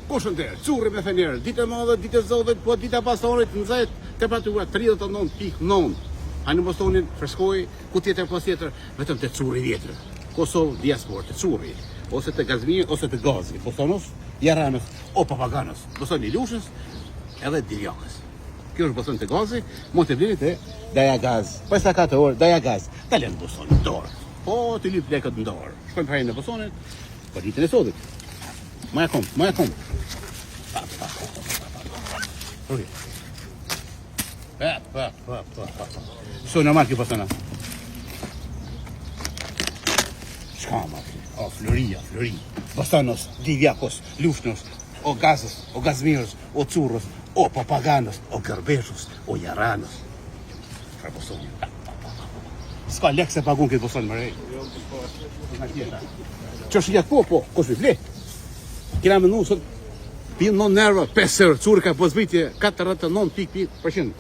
Përshëndetje, curri me fenerë, ditë e madhe, ditë e zodhët, po dita pasonit, nxehtë, temperatura 39.9. Hajde mos tonin freskoj, ku tjetër pas tjetër, vetëm te curri vjetër. Kosovë diaspor, te curri, ose te Gazmir, ose te Gazi, Bosanos, Jaranës, o Papaganës, Bosoni Lushës, edhe Divjakës. Kjo është Boson te Gazi, mund të vini te Daja Gaz. Pas sa 4 orë, Daja Gaz, ta lën Bosonin dorë. Po, të lyp lekët në dorë. Shkojmë herën në Bosonit, po ditën e sotit. Maja kom. Uri. So normal kjo pasana. Shkama, o Flori. Bosanos, Divjakos, Lushnos, o Gazës, o Gazmirës, o Currës, o Papaganës, o Gërbeshës, o Jaranës. Çfarë Bosoni? S'ka lek se pagun këtë Boson më rej. Ç'është jetë po, kush i flet? Kena mendu sot pin non nerva 5 euro, currë ka pozbitje 49.5%.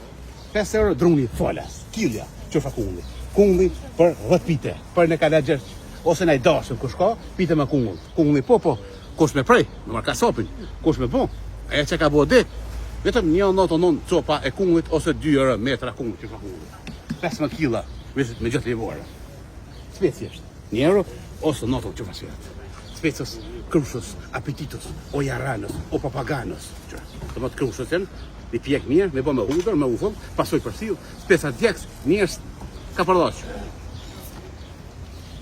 5 euro druni folas, kilja, çfarë kungi. Kungi për 10 pite, për në kalaxhesh ose në dashëm kush ka, pite me kungull. Kungi po, kush me prej, në marka sopin, kush me bon. Ajo që ka bëu det, vetëm 1.99 copa e kungullit ose 2 euro metra kungullit, çfarë kungi. 15 kg, visit me gjithë livore. Speci është. 1 euro ose noto çfarë sfat. Specës, krushës, apetitos, o Jaranës, o Papaganës. Të më të krushës janë, një pjek mirë, me bo me hudër, me ufull, pasoj përsil, speca djekës, njërës ka përdoq.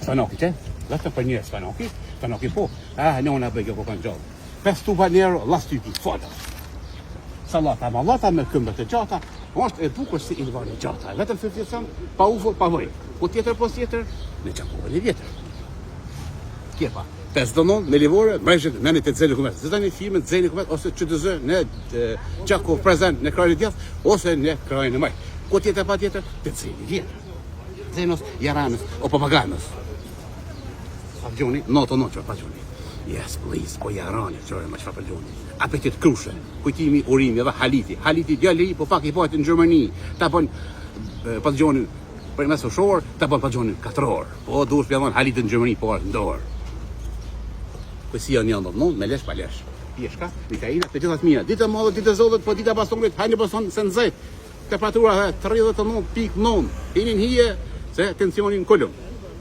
Sfanoki që? Vetëm për njërës Sfanoki po. Njona bëgjë po kanë gjallë. 5 tuba njerë, las typi, foda. Salata, malata me këmbët e gjata, është e bukur si ilvani gjata. Vetëm fëfjesëm, pa ufull, pa vëj. Po tjetër, në qakovën e vjetër. Kjepa. 5 me livore, mrejshët në një të dzeli kumet. Zëta një filmë të dzeli kumet, ose që të zë në Gjakov prezent në krajnë djath, ose në krajnë maj. Ko tjetër pa tjetër, të dzeli vjetër. Zenos, Jaranës, o Papaganës. Pagjoni, noto që pagjoni. Yes, please, o Jarani, qërë më që pagjoni. Apetit krushe, kujtimi, urimi, edhe haliti. Haliti djali, po pak i pojtë në Gjermani. Ta bon pagjonin për mes ushor, ta bon pagjonin 4 orë. Po dush pjadon halitin në Gjermani, po në dorë. Si janë me lesh pa lesh. Pjeshka, Mikaina, të gjithat mija. Ditë madhe, ditë zodët, po dita pasonit, hajnë Boson se nxehtë. Temperatura 39.9. Hinin hije se tensionin kolum.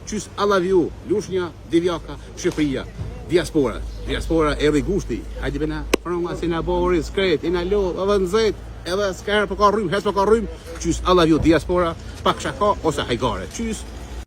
Qys Allaviu, Lushnja, Divjaka, Shqipëria, diaspora. Diaspora edhe gushti. Hajde bena, pronga si na bori, skret, ina lo, edhe nxehtë, edhe s'ka herë për ka rrym, hes për ka rrym. Qys Allaviu, diaspora, pak shaka ose hajgare. Qys